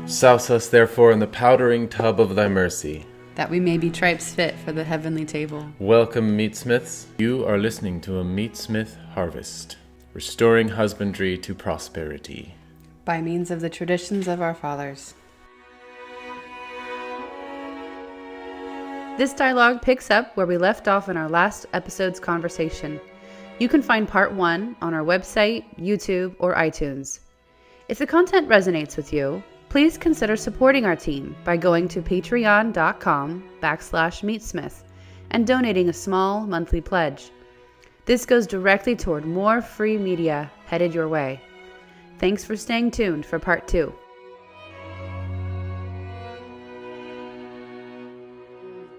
Souse us therefore in the powdering tub of thy mercy, that we may be tripes fit for the heavenly table. Welcome, Meatsmiths. You are listening to a Meatsmith harvest, restoring husbandry to prosperity, by means of the traditions of our fathers. This dialogue picks up where we left off in our last episode's conversation. You can find part 1 on our website, YouTube, or iTunes. If the content resonates with you, please consider supporting our team by going to patreon.com/Meatsmith and donating a small monthly pledge. This goes directly toward more free media headed your way. Thanks for staying tuned for part 2.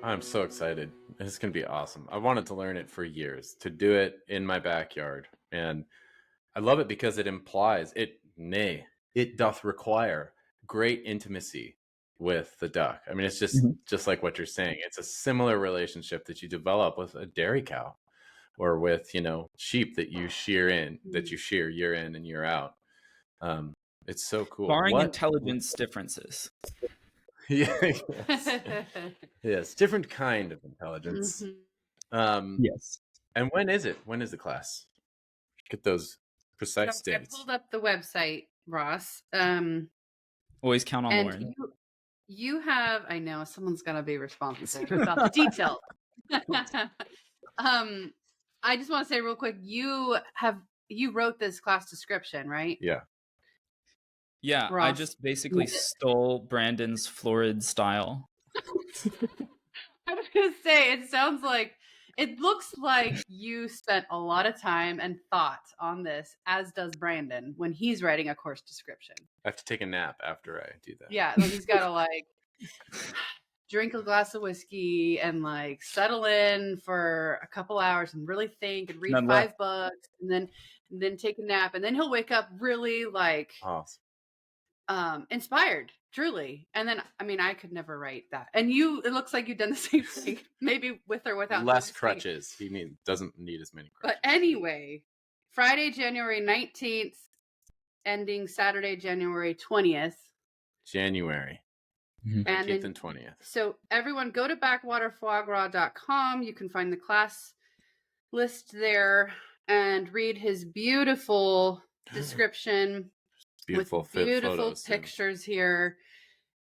I'm so excited. This is going to be awesome. I wanted to learn it for years, to do it in my backyard. And I love it because it implies, it doth require great intimacy with the duck. I mean, it's just like what you're saying. It's a similar relationship that you develop with a dairy cow or with, sheep that you shear year in and year out. It's so cool. Barring intelligence differences. Yes. Yes, different kind of intelligence. Yes. And when is it? When is the class? Get those precise dates. I pulled up the website, Ross. Always count on Lauren. You have, I know, someone's got to be responsible about the details. I just want to say real quick, you wrote this class description, right? Yeah. Yeah, Ross. I just basically stole Brandon's florid style. I was going to say, it looks like you spent a lot of time and thought on this, as does Brandon when he's writing a course description. I have to take a nap after I do that. Yeah, he's got to drink a glass of whiskey and settle in for a couple hours and really think and read 5 books and then take a nap, and then he'll wake up really awesome. Inspired, truly. And then, I could never write that. And it looks like you've done the same thing, maybe with or without less crutches. He doesn't need as many crutches. But anyway, Friday, January 19th, ending Saturday, January 20th. January. 19th and 20th. So everyone go to backwaterfoiegras.com. You can find the class list there and read his beautiful description. Beautiful pictures here,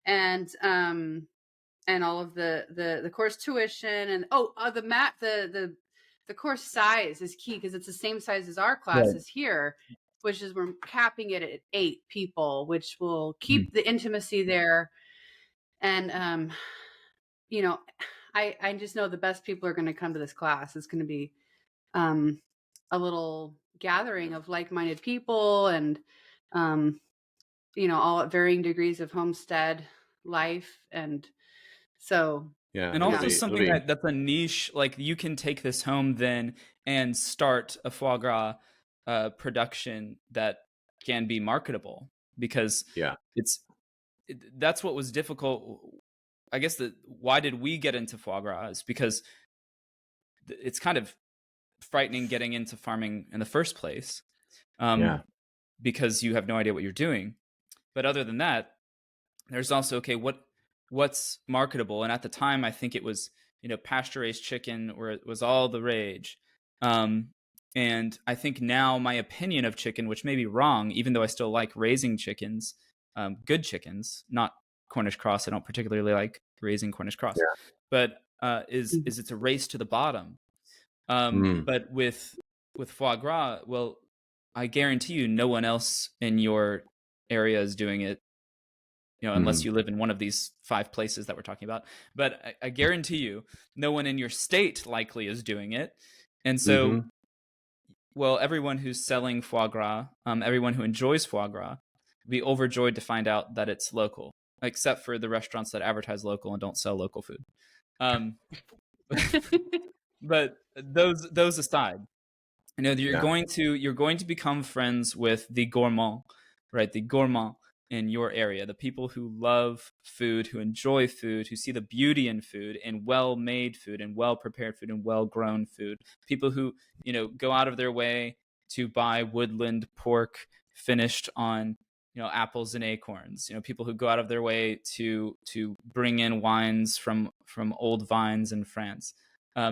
and all of the course tuition, and the course size is key because it's the same size as our classes here, which is we're capping it at 8 people, which will keep the intimacy there. And I just know the best people are going to come to this class. It's going to be a little gathering of like-minded people and all at varying degrees of homestead life. And so, yeah. And also something that's a niche, you can take this home then and start a foie gras production that can be marketable, because that's what was difficult. I guess why did we get into foie gras is because it's kind of frightening getting into farming in the first place. Because you have no idea what you're doing. But other than that, there's also, what's marketable? And at the time, I think it was, pasture-raised chicken, or it was all the rage. And I think now my opinion of chicken, which may be wrong, even though I still like raising chickens, good chickens, not Cornish cross. I don't particularly like raising Cornish cross, but is it's a race to the bottom. But with foie gras, well, I guarantee you no one else in your area is doing it, unless you live in one of these 5 places that we're talking about. But I guarantee you no one in your state likely is doing it. And so, well, everyone who's selling foie gras, everyone who enjoys foie gras, will be overjoyed to find out that it's local, except for the restaurants that advertise local and don't sell local food. But those aside, you're going to become friends with the gourmand, right? The gourmand in your area, the people who love food, who enjoy food, who see the beauty in food, and well-made food, and well-prepared food, and well-grown food. People who, go out of their way to buy woodland pork finished on apples and acorns, people who go out of their way to bring in wines from old vines in France.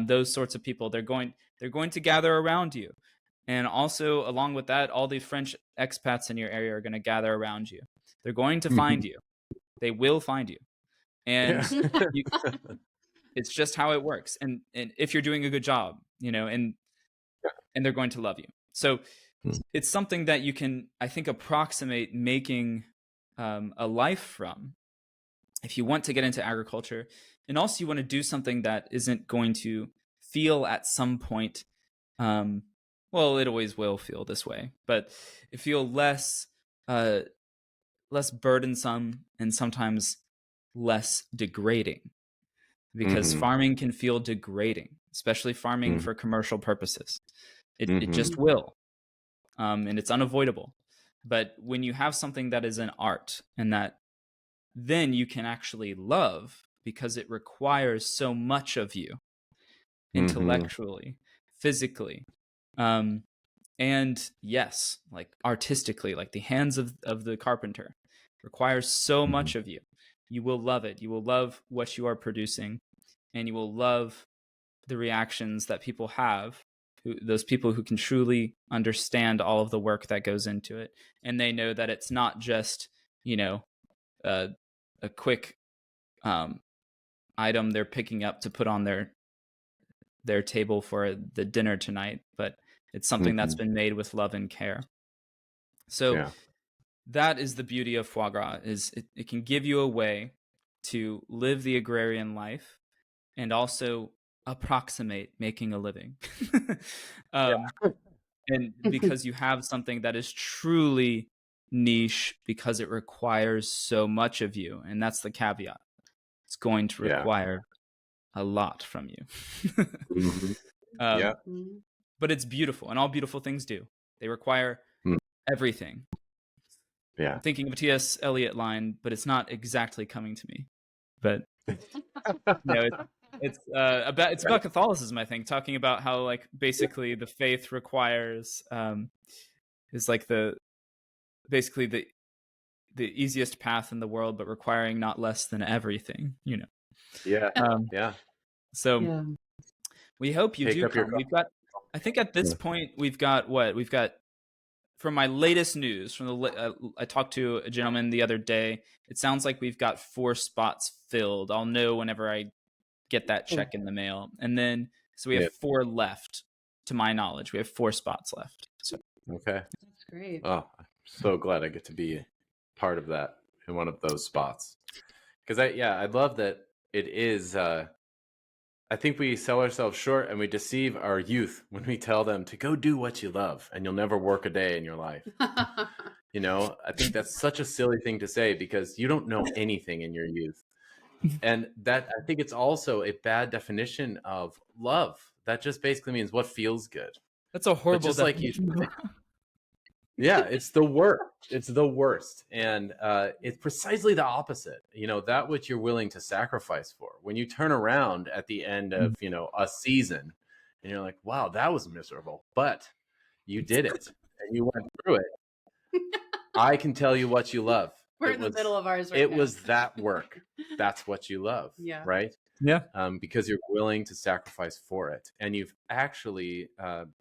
Those sorts of people, they're going to gather around you. And also along with that, all the French expats in your area are going to gather around you. They're going to find you. They will find you. And it's just how it works. And if you're doing a good job, and they're going to love you. So it's something that you can, I think, approximate making a life from if you want to get into agriculture. And also you want to do something that isn't going to feel at some point, well, it always will feel this way, but it feel less burdensome and sometimes less degrading, because farming can feel degrading, especially farming for commercial purposes. It just will. And it's unavoidable. But when you have something that is an art, and that then you can actually love, because it requires so much of you intellectually, physically, and yes, like artistically, like the hands of the carpenter requires so much of you. You will love it. You will love what you are producing, and you will love the reactions that people have, those people who can truly understand all of the work that goes into it. And they know that it's not just, a quick item they're picking up to put on their table for the dinner tonight, but it's something that's been made with love and care. So that is the beauty of foie gras, is it can give you a way to live the agrarian life and also approximate making a living. And because you have something that is truly niche, because it requires so much of you, and that's the caveat. It's going to require a lot from you. But it's beautiful, and all beautiful things do. They require everything. I'm thinking of a T.S. Eliot line, but it's not exactly coming to me. But it's about Catholicism, I think, talking about how, like, basically the faith requires is like the easiest path in the world, but requiring not less than everything. So we hope you do come. We've got, I think at this point, we've got from my latest news, I talked to a gentleman the other day. It sounds like we've got 4 spots filled. I'll know whenever I get that check in the mail. And then, so we have 4 left, to my knowledge. We have 4 spots left. So okay. That's great. Oh, I'm so glad I get to be part of that, in one of those spots. Because I love that it is, I think we sell ourselves short and we deceive our youth when we tell them to go do what you love and you'll never work a day in your life. I think that's such a silly thing to say, because you don't know anything in your youth. And that, I think it's also a bad definition of love. That just basically means what feels good. That's a horrible definition. It's the worst. It's the worst. And it's precisely the opposite. That which you're willing to sacrifice for. When you turn around at the end of, a season, and you're like, wow, that was miserable, but you did it and you went through it. I can tell you what you love. We're in the middle of ours right now. It was that work. That's what you love. Yeah. Right? Yeah. Because you're willing to sacrifice for it. And you've actually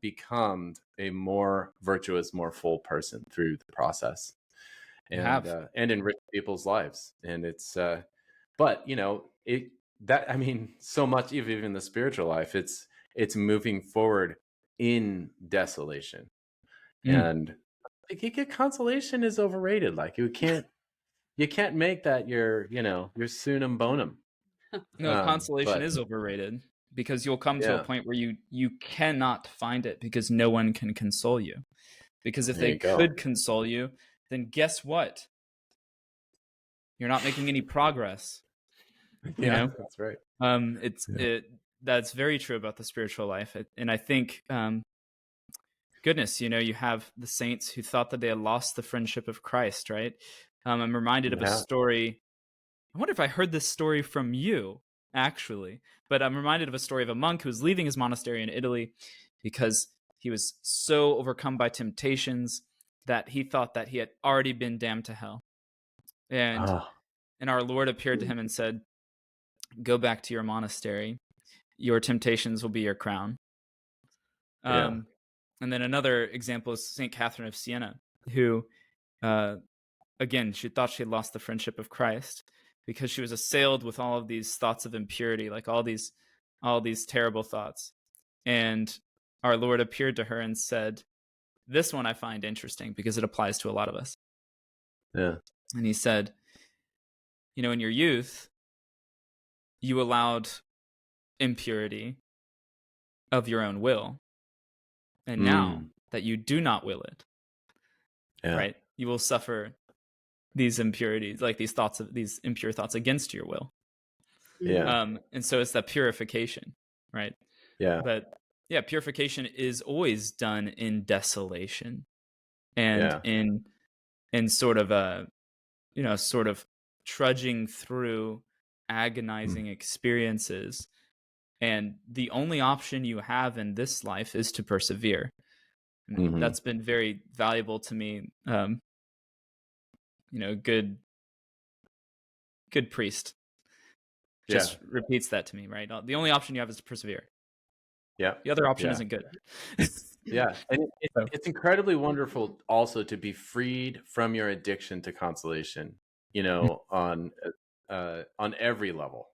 become a more virtuous, more full person through the process. And enrich people's lives. And it's, but so much, even the spiritual life, it's moving forward in desolation. And I think consolation is overrated. Like, you can't make that your sunum bonum. No, consolation is overrated, because you'll come to a point where you cannot find it, because no one can console you. Because if they could console you, then guess what? You're not making any progress. That's right. That's very true about the spiritual life. And I think, goodness, you have the saints who thought that they had lost the friendship of Christ, right? I'm reminded of a story. I wonder if I heard this story from you, actually. But I'm reminded of a story of a monk who was leaving his monastery in Italy because he was so overcome by temptations that he thought that he had already been damned to hell. And our Lord appeared to him and said, "Go back to your monastery. Your temptations will be your crown." And then another example is St. Catherine of Siena, who, again, she thought she had lost the friendship of Christ because she was assailed with all of these thoughts of impurity, like all these terrible thoughts. And our Lord appeared to her and said, this one I find interesting because it applies to a lot of us. Yeah. And he said, in your youth, you allowed impurity of your own will. And now that you do not will it, right, you will suffer these impurities, like these impure thoughts against your will. Yeah. And so it's that purification, right? Yeah. But yeah, purification is always done in desolation and in sort of a, sort of trudging through agonizing experiences. And the only option you have in this life is to persevere. And that's been very valuable to me. Good priest just repeats that to me, right? The only option you have is to persevere. Yeah. The other option isn't good. Yeah. And it's incredibly wonderful also to be freed from your addiction to consolation, on every level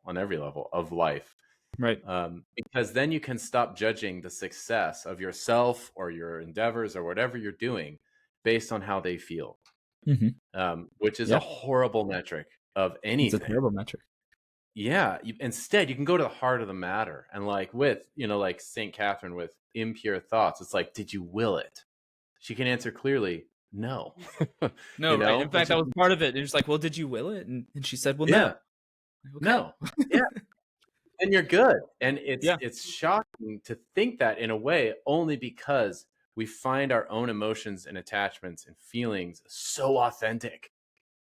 of life. Right. Because then you can stop judging the success of yourself or your endeavors or whatever you're doing based on how they feel, which is a horrible metric of anything. It's a terrible metric. Yeah. Instead, you can go to the heart of the matter. And like with, like St. Catherine with impure thoughts, it's like, did you will it? She can answer clearly, no. No, right. In fact, that was part of it. It's like, well, did you will it? And she said, well, no. Like, okay. No. Yeah. And you're good. And Yeah. it's shocking to think that in a way, only because we find our own emotions and attachments and feelings so authentic,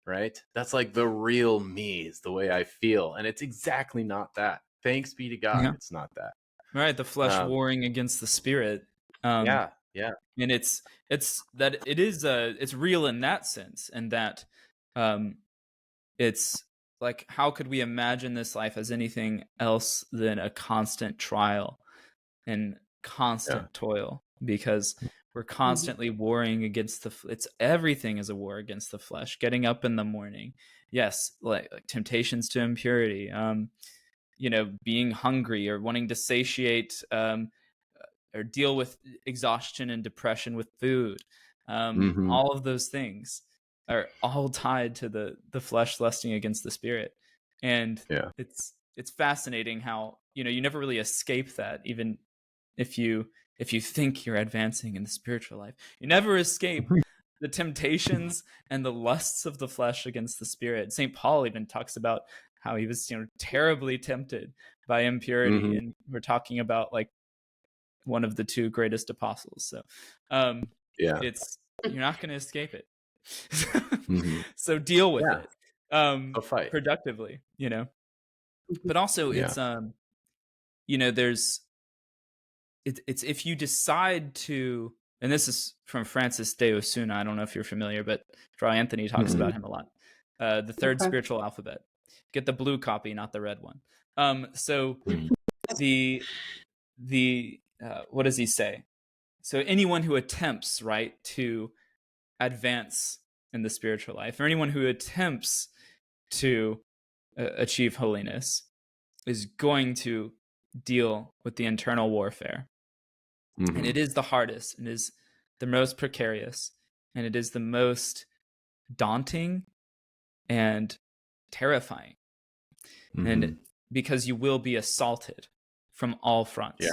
right? That's like the real me is the way I feel. And it's exactly not that. Thanks be to God. Yeah. It's not that. Right. The flesh warring against the spirit. Yeah. And it's real in that sense. And that it's like, how could we imagine this life as anything else than a constant trial and constant toil? Because we're constantly warring against everything is a war against the flesh. Getting up in the morning, yes, like temptations to impurity, being hungry or wanting to satiate, or deal with exhaustion and depression with food. All of those things are all tied to the flesh lusting against the spirit. And it's fascinating how, you never really escape that, even if you think you're advancing in the spiritual life. You never escape the temptations and the lusts of the flesh against the spirit. St. Paul even talks about how he was, terribly tempted by impurity. And we're talking about like one of the two greatest apostles. So it's, you're not going to escape it. So deal with it fight productively, but also it's it's if you decide to, and this is from Francis de Osuna, I don't know if you're familiar, but Fra Anthony talks about him a lot. The third spiritual alphabet. Get the blue copy, not the red one. So the what does he say? So anyone who attempts, right, to advance in the spiritual life, or anyone who attempts to achieve holiness, is going to deal with the internal warfare. And it is the hardest, and is the most precarious, and it is the most daunting and terrifying. And because you will be assaulted from all fronts.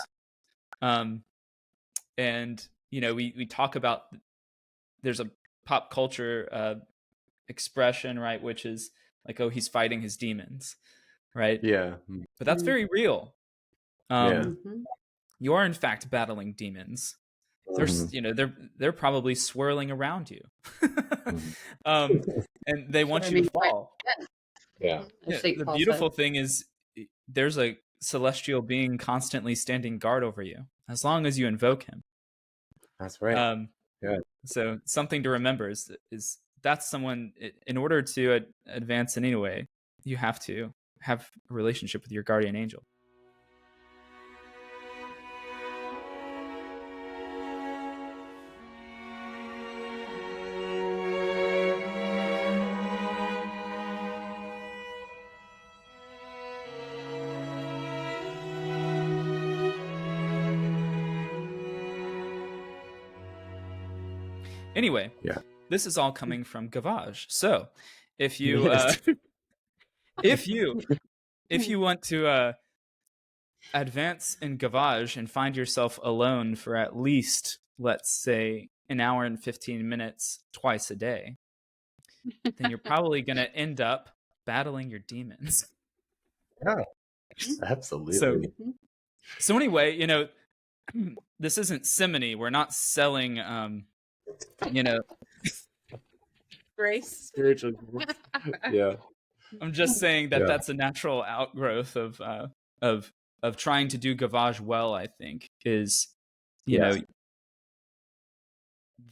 And we talk about, there's a pop culture expression, right, which is like, oh, he's fighting his demons, right? But that's very real. You are in fact battling demons. There's they're probably swirling around you. And they want you to fall. The beautiful thing is there's a celestial being constantly standing guard over you as long as you invoke him. That's right. Yeah. So something to remember is that's someone, in order to advance in any way, you have to have a relationship with your guardian angel. Anyway, Yeah. this is all coming from Gavage. So if you if you want to advance in Gavage and find yourself alone for at least, let's say, an hour and 15 minutes twice a day, then you're probably going to end up battling your demons. Yeah, absolutely. So anyway, you know, this isn't simony. We're not selling, you know, Grace. Spiritual. Yeah. I'm just saying that Yeah. that's a natural outgrowth of trying to do Gavage well. I think is, you know,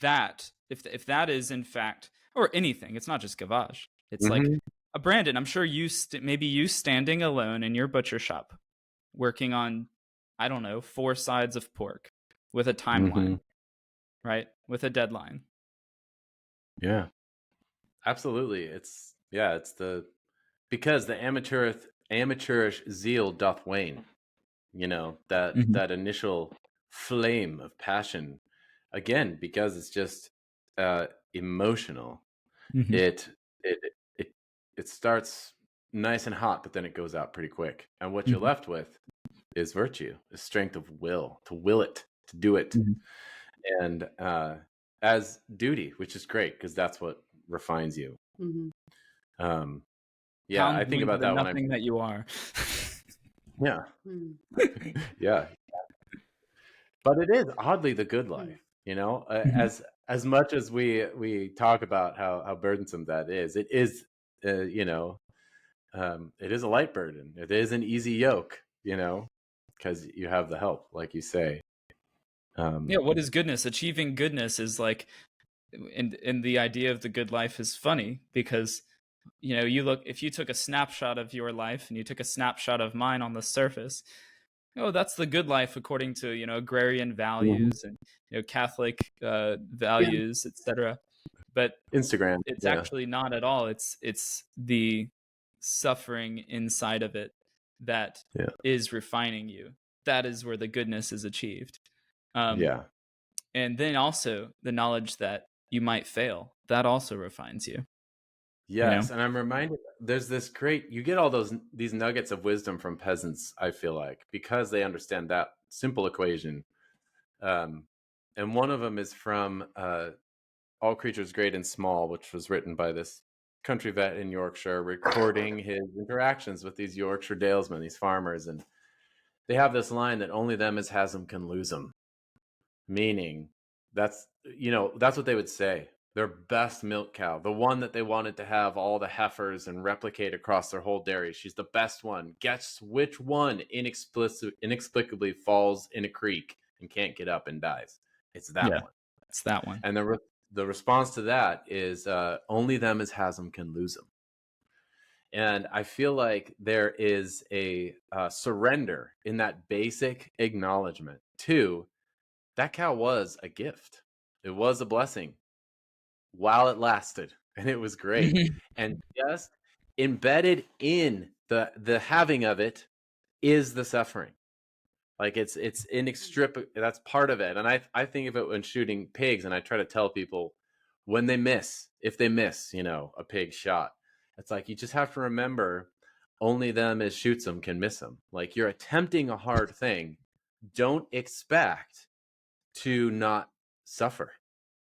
that if that is in fact, or anything, it's not just Gavage. It's like a Brandon. I'm sure you maybe you standing alone in your butcher shop, working on, I don't know, 4 sides of pork with a timeline, right? With a deadline. Yeah, absolutely. It's because the amateurish zeal doth wane. You know, that initial flame of passion, again, because it's just emotional. It starts nice and hot, but then it goes out pretty quick. And what you're left with is virtue, the strength of will, to will it, to do it. And as duty, which is great because that's what refines you. Yeah, I think about that when I'm that you are. Yeah. Yeah. But it is oddly the good life, you know, as much as we talk about how burdensome that is, it is, you know, it is a light burden. It is an easy yoke, you know, because you have the help, like you say. Yeah, what is goodness? Achieving goodness is like, and the idea of the good life is funny because, you know, if you took a snapshot of your life and you took a snapshot of mine on the surface, oh, that's the good life according to, you know, agrarian values and, you know, Catholic values, etc. But Instagram, it's actually not at all. It's the suffering inside of it that is refining you. That is where the goodness is achieved. And then also the knowledge that you might fail, that also refines you. Yes, You know? and I'm reminded there's this great, you get all these nuggets of wisdom from peasants, I feel like, because they understand that simple equation. And one of them is from All Creatures Great and Small, which was written by this country vet in Yorkshire, recording his interactions with these Yorkshire dalesmen, these farmers, and they have this line that only them as has 'em can lose 'em, meaning that's, you know, that's what they would say. Their best milk cow, the one that they wanted to have all the heifers and replicate across their whole dairy. She's the best one. Guess which one inexplicably falls in a creek and can't get up and dies? It's that one. It's that one. And the response to that is only them as has 'em can lose 'em. And I feel like there is a surrender in that basic acknowledgement to that cow was a gift. It was a blessing while it lasted, and it was great. And just embedded in the having of it is the suffering. Like it's inextricable. That's part of it. And I think of it when shooting pigs, and I try to tell people when they miss, if they miss, you know, a pig shot, it's like you just have to remember only them as shoots them can miss them. Like you're attempting a hard thing. Don't expect to not suffer,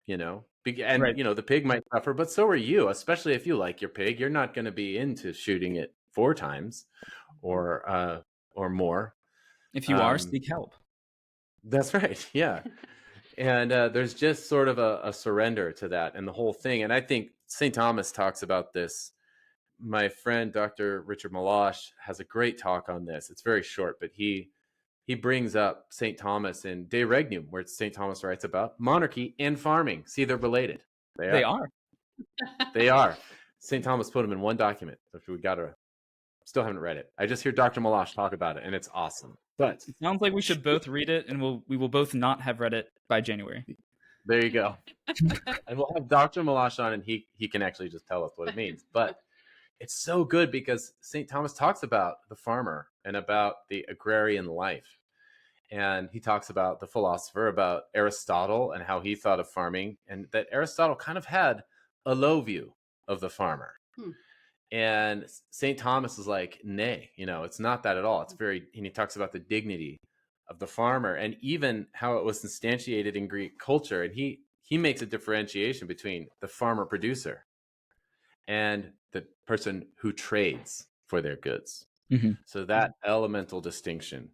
you know. And you know, the pig might suffer, but so are you, especially if you like your pig. You're not going to be into shooting it 4 times or more. If you are, seek help. That's right. Yeah. And there's just sort of a surrender to that and the whole thing. And I think St. Thomas talks about this. My friend, Dr. Richard Malosh, has a great talk on this. It's very short, but he he brings up St. Thomas in De Regnum, where St. Thomas writes about monarchy and farming. See, they're related. They are. They are. St. Thomas put them in one document. So we still haven't read it. I just hear Dr. Malash talk about it, and it's awesome. But it sounds like we should both read it, and we will both not have read it by January. There you go. And we'll have Dr. Malash on, and he can actually just tell us what it means. But it's so good because St. Thomas talks about the farmer and about the agrarian life. And he talks about the philosopher, about Aristotle and how he thought of farming, and that Aristotle kind of had a low view of the farmer. And St. Thomas is like, nay, it's not that at all. It's and he talks about the dignity of the farmer and even how it was instantiated in Greek culture. And he makes a differentiation between the farmer producer and the person who trades for their goods. Mm-hmm. So that elemental distinction.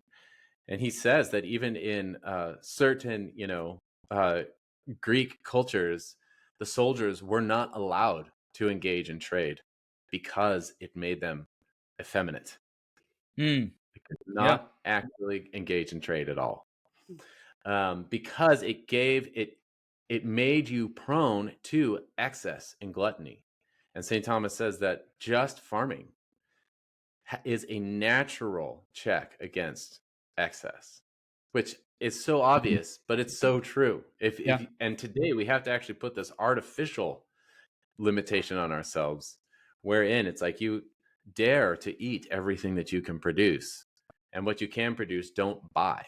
And he says that even in certain, Greek cultures, the soldiers were not allowed to engage in trade because it made them effeminate. They could not actually engage in trade at all, because it made you prone to excess and gluttony. And St. Thomas says that just farming is a natural check against excess, which is so obvious, but it's so true. And today we have to actually put this artificial limitation on ourselves, wherein it's like you dare to eat everything that you can produce, and what you can produce, don't buy.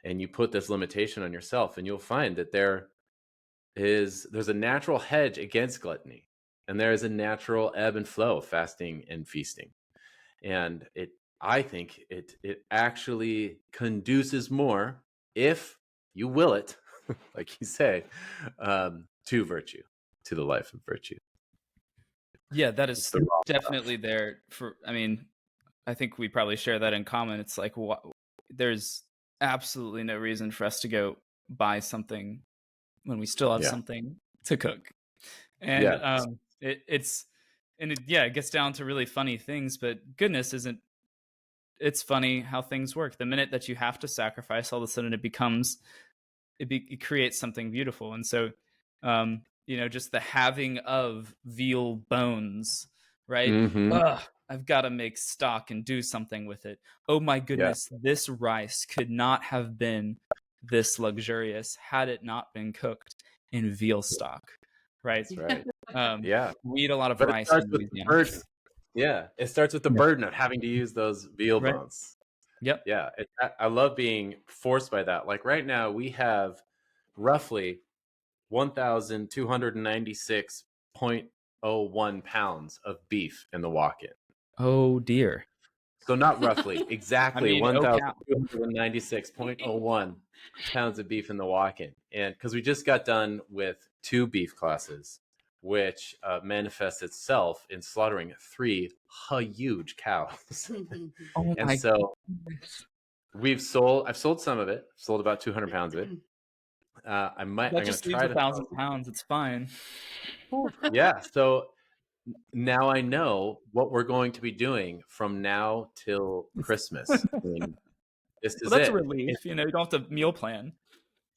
And you put this limitation on yourself, and you'll find that there's a natural hedge against gluttony, and there is a natural ebb and flow of fasting and feasting. And I think it actually conduces more, if you will it, like you say, to virtue, to the life of virtue. Yeah, that is definitely there. I think we probably share that in common. It's like, there's absolutely no reason for us to go buy something when we still have something to cook. And it gets down to really funny things, but goodness, it's funny how things work. The minute that you have to sacrifice, all of a sudden it creates something beautiful. And so, just the having of veal bones, right? Mm-hmm. I've got to make stock and do something with it. Oh my goodness, this rice could not have been this luxurious had it not been cooked in veal stock, right? That's right. We eat a lot of rice in Louisiana. It starts with the burden of having to use those veal bones. Yep. Yeah, I love being forced by that. Like right now, we have roughly 1,296.01 pounds of beef in the walk-in. Oh dear. So not roughly, exactly 1,296.01 pounds of beef in the walk-in. And because we just got done with 2 beef classes, which manifests itself in slaughtering 3 huge cows. And so I've sold some of it, sold about 200 pounds of it. I'm going to try 1,000 pounds. It's fine. Yeah. So now I know what we're going to be doing from now till Christmas. This is that's a relief. You don't have to meal plan.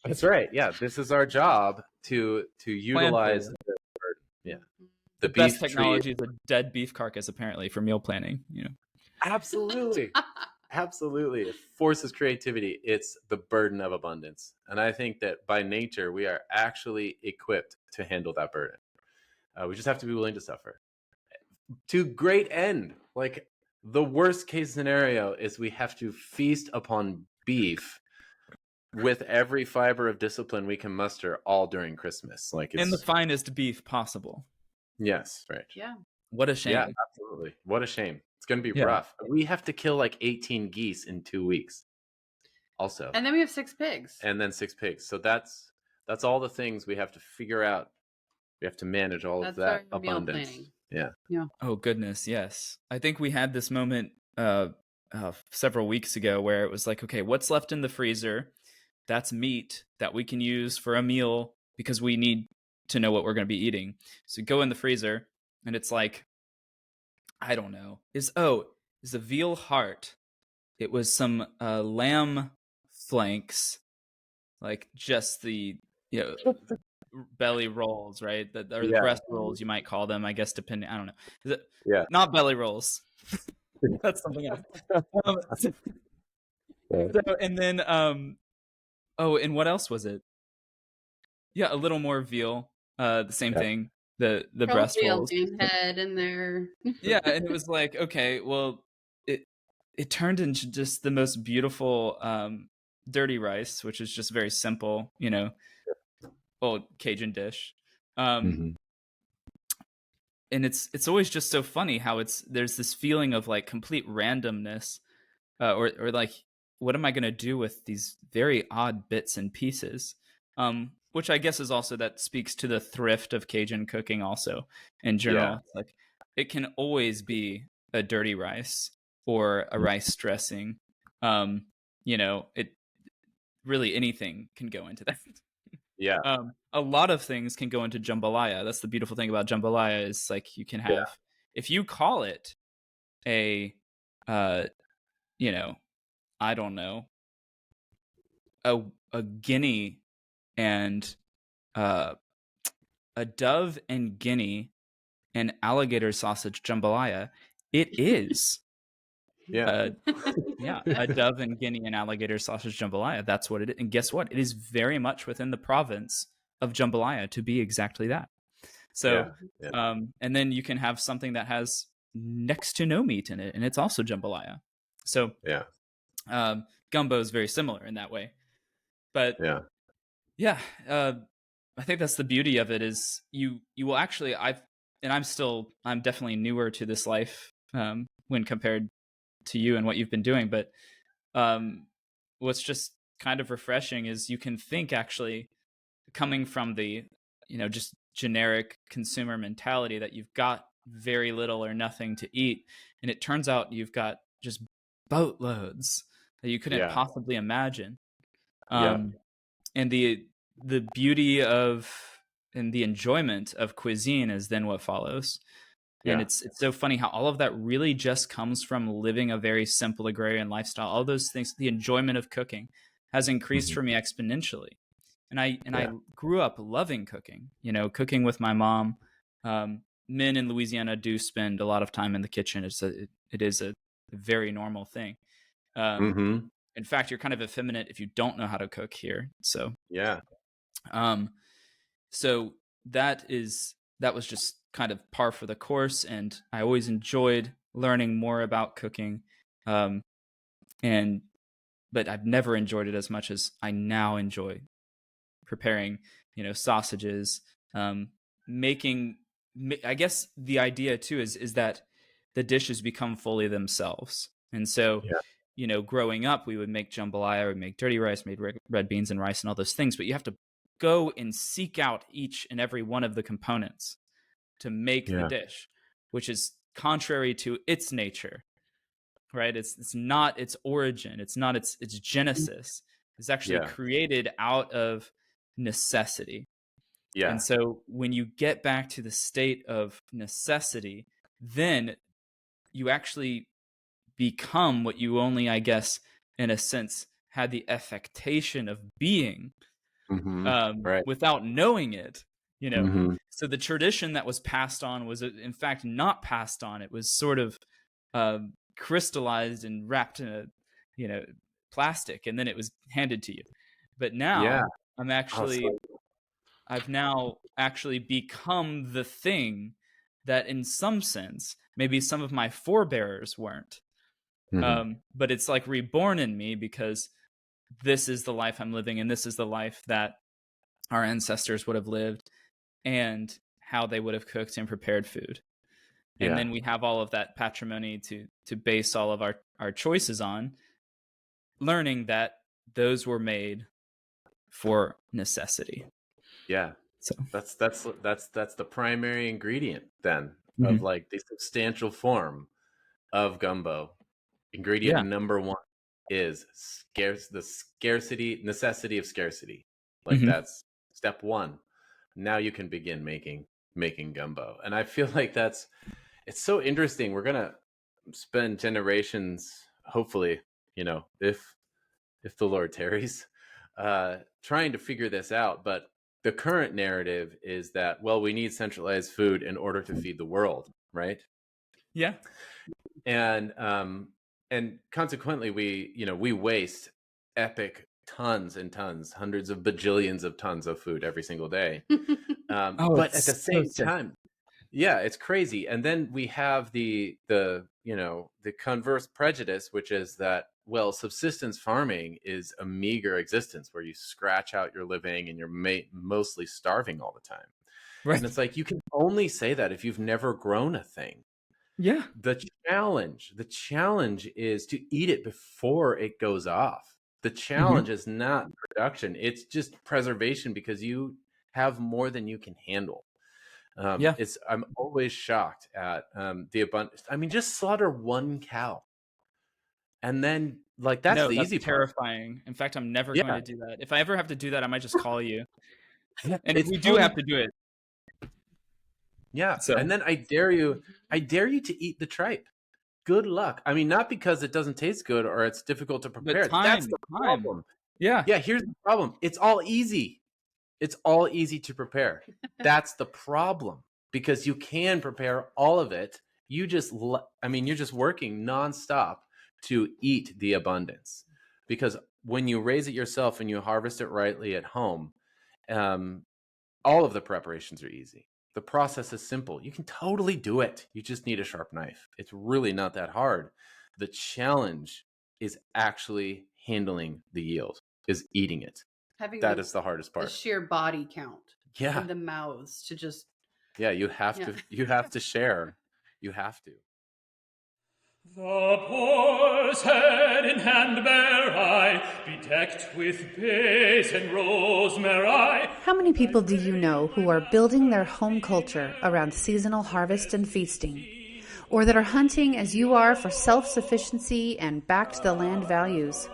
That's right. Yeah. This is our job to utilize the burden. Yeah. The best technology is a dead beef carcass, apparently, for meal planning. Absolutely. Absolutely. It forces creativity. It's the burden of abundance. And I think that by nature, we are actually equipped to handle that burden. We just have to be willing to suffer. To great end. Like the worst case scenario is we have to feast upon beef with every fiber of discipline we can muster all during Christmas. And the finest beef possible. Yes, right. Yeah. What a shame. Yeah, absolutely. What a shame. It's going to be rough. We have to kill 18 geese in 2 weeks. Also. And then we have 6 pigs. And then 6 pigs. So that's all the things we have to figure out. We have to manage all of that abundance. Yeah. Oh goodness, yes. I think we had this moment several weeks ago where it was like, okay, what's left in the freezer? That's meat that we can use for a meal because we need to know what we're going to be eating. So go in the freezer, and it's like, I don't know, is a veal heart it was some lamb flanks, like just the belly rolls, right? Or the breast rolls, you might call them, I guess, depending. I don't know. Is it, not belly rolls. That's something else. So, and then and what else was it? Yeah, a little more veal. The same thing. The breast rolls. Head in there. Yeah, and it was like, okay, well, it turned into just the most beautiful dirty rice, which is just very simple, old Cajun dish. And it's always just so funny how there's this feeling of like complete randomness, or like, what am I going to do with these very odd bits and pieces? Which I guess is also, that speaks to the thrift of Cajun cooking also in general. Yeah. Like, it can always be a dirty rice or a rice dressing. It really, anything can go into that. Yeah. A lot of things can go into jambalaya. That's the beautiful thing about jambalaya, is like, you can have, if you call it a, I don't know, a guinea and a dove and guinea and alligator sausage jambalaya, it is a dove and guinea and alligator sausage jambalaya. That's what it is. And guess what? It is very much within the province of jambalaya to be exactly that. So, and then you can have something that has next to no meat in it, and it's also jambalaya. So, gumbo is very similar in that way. But I think that's the beauty of it, is you will actually, I'm definitely newer to this life when compared to you and what you've been doing, but what's just kind of refreshing is you can think, actually, coming from the just generic consumer mentality, that you've got very little or nothing to eat, and it turns out you've got just boatloads that you couldn't possibly imagine. And the beauty of, and the enjoyment of cuisine is then what follows. And it's so funny how all of that really just comes from living a very simple agrarian lifestyle. All those things, the enjoyment of cooking has increased for me exponentially. And I grew up loving cooking, cooking with my mom. Men in Louisiana do spend a lot of time in the kitchen. It is a very normal thing. In fact, you're kind of effeminate if you don't know how to cook here. So so that was just kind of par for the course, and I always enjoyed learning more about cooking. But I've never enjoyed it as much as I now enjoy preparing, sausages, making. I guess the idea too is that the dishes become fully themselves, and so. Growing up, we would make jambalaya, we'd make dirty rice, made red beans and rice and all those things, but you have to go and seek out each and every one of the components to make the dish, which is contrary to its nature, right? It's not its origin. It's not its genesis. It's actually created out of necessity. And so when you get back to the state of necessity, then you actually become what you only, I guess, in a sense, had the affectation of being without knowing it, So the tradition that was passed on was, in fact, not passed on. It was sort of crystallized and wrapped in a plastic, and then it was handed to you. But now I've now actually become the thing that, in some sense, maybe some of my forebears weren't. But it's like reborn in me, because this is the life I'm living, and this is the life that our ancestors would have lived, and how they would have cooked and prepared food. And then we have all of that patrimony to base all of our choices on, learning that those were made for necessity. So that's the primary ingredient then of like the substantial form of gumbo. Ingredient number one is necessity of scarcity. Like that's step one. Now you can begin making gumbo. And I feel like it's so interesting. We're going to spend generations, hopefully, if the Lord tarries, trying to figure this out. But the current narrative is that, well, we need centralized food in order to feed the world, right? Yeah. And consequently, we waste epic tons and tons, hundreds of bajillions of tons of food every single day. But at the same time, yeah, it's crazy. And then we have the converse prejudice, which is that, well, subsistence farming is a meager existence where you scratch out your living and you're mostly starving all the time. Right. And it's like, you can only say that if you've never grown a thing. Yeah. The challenge is to eat it before it goes off. The challenge is not production. It's just preservation, because you have more than you can handle. I'm always shocked at the abundance. I mean, just slaughter one cow, and then that's the easy part. Terrifying. In fact, I'm never going to do that. If I ever have to do that, I might just call you. Yeah, and we do have to do it. Yeah. So. And then I dare you to eat the tripe. Good luck. I mean, not because it doesn't taste good or it's difficult to prepare. That's the problem. Yeah. Yeah. Here's the problem. It's all easy. It's all easy to prepare. That's the problem, because you can prepare all of it. You're just working nonstop to eat the abundance, because when you raise it yourself and you harvest it rightly at home, all of the preparations are easy. The process is simple. You can totally do it. You just need a sharp knife. It's really not that hard. The challenge is actually handling the yield, is eating it. That is the hardest part. The sheer body count. Yeah. And the mouths to just. Yeah, you have to share. You have to. The poor's head in hand bear I, bedecked with bays and rosemary. How many people do you know who are building their home culture around seasonal harvest and feasting? Or that are hunting as you are for self-sufficiency and back-to-the-land values?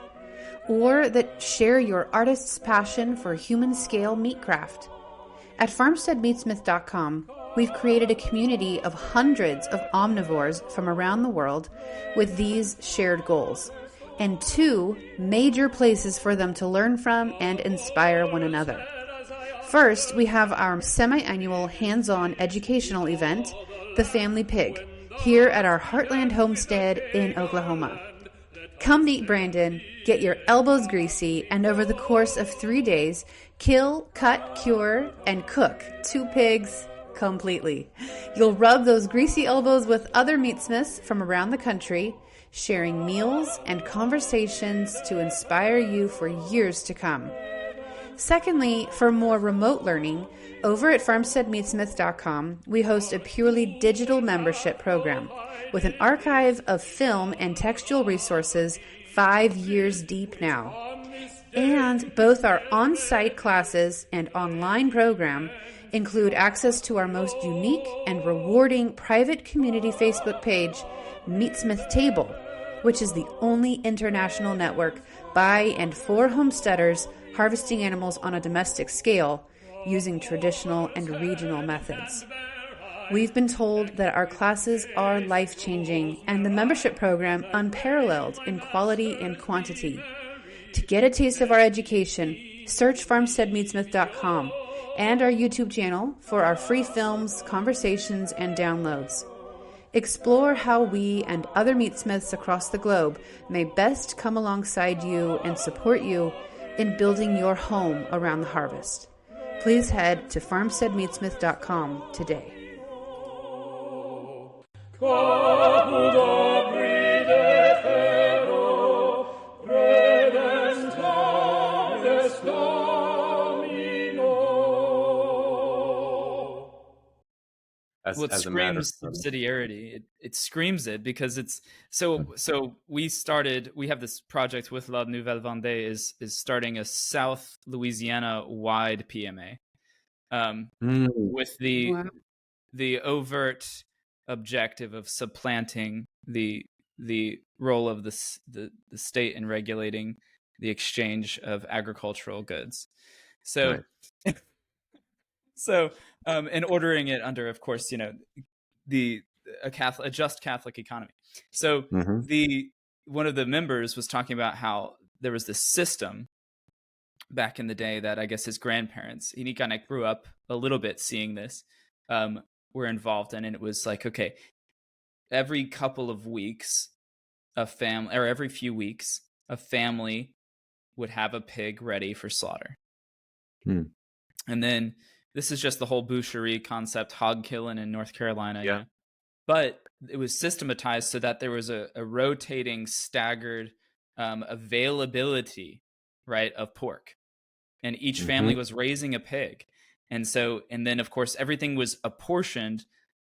Or that share your artist's passion for human-scale meatcraft? At FarmsteadMeatsmith.com, we've created a community of hundreds of omnivores from around the world with these shared goals, and 2 major places for them to learn from and inspire one another. First, we have our semi-annual hands-on educational event, The Family Pig, here at our Heartland homestead in Oklahoma. Come meet Brandon, get your elbows greasy, and over the course of 3 days, kill, cut, cure, and cook 2 pigs completely. You'll rub those greasy elbows with other meatsmiths from around the country, sharing meals and conversations to inspire you for years to come. Secondly, for more remote learning, over at FarmsteadMeatsmith.com, we host a purely digital membership program with an archive of film and textual resources 5 years deep now. And both our on-site classes and online program include access to our most unique and rewarding private community Facebook page, Meatsmith Table, which is the only international network by and for homesteaders harvesting animals on a domestic scale using traditional and regional methods. We've been told that our classes are life-changing and the membership program unparalleled in quality and quantity. To get a taste of our education, search FarmsteadMeatsmith.com and our YouTube channel for our free films, conversations, and downloads. Explore how we and other meatsmiths across the globe may best come alongside you and support you in building your home around the harvest. Please head to FarmsteadMeatsmith.com today. It screams subsidiarity. It screams it, because it's so we have this project with La Nouvelle Vendée is starting a South Louisiana wide PMA with the overt objective of supplanting the role of the state in regulating the exchange of agricultural goods. So right. And ordering it under, of course, a just Catholic economy. So the one of the members was talking about how there was this system back in the day that I guess his grandparents, and he kind of grew up a little bit seeing this, were involved in. And it was like, okay, every couple of weeks, every few weeks, a family would have a pig ready for slaughter. And then this is just the whole boucherie concept, hog killing in North Carolina. Yeah. You know? But it was systematized so that there was a rotating, staggered availability, right, of pork. And each family was raising a pig. And then, of course, everything was apportioned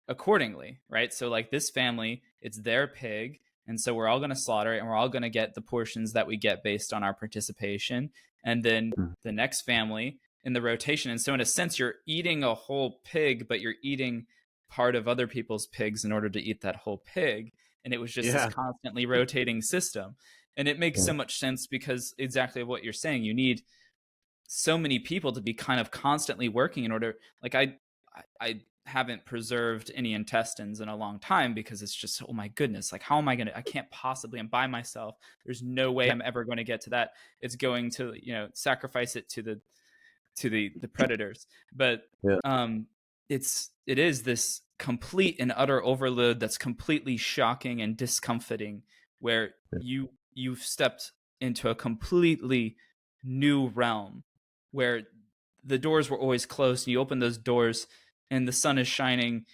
accordingly, right? So like this family, it's their pig. And so we're all going to slaughter it, and we're all going to get the portions that we get based on our participation. And then the next family in the rotation. And so in a sense, you're eating a whole pig, but you're eating part of other people's pigs in order to eat that whole pig. And it was just this constantly rotating system. And it makes so much sense because exactly what you're saying, you need so many people to be kind of constantly working in order. Like I haven't preserved any intestines in a long time because it's just, oh my goodness, like how am I going to, I can't possibly, I'm by myself. There's no way I'm ever going to get to that. It's going to, sacrifice it to the predators. But it is this complete and utter overload that's completely shocking and discomforting, where you've stepped into a completely new realm where the doors were always closed, and you open those doors and the sun is shining,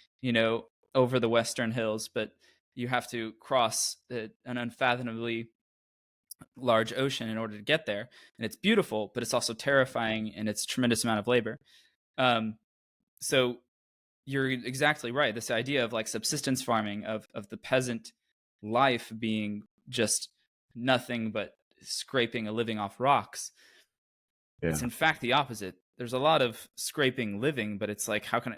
over the western hills, but you have to cross an unfathomably large ocean in order to get there. And it's beautiful, but it's also terrifying, and it's a tremendous amount of labor. So you're exactly right. This idea of like subsistence farming, of the peasant life being just nothing but scraping a living off rocks. It's in fact the opposite. There's a lot of scraping living, but it's like, how can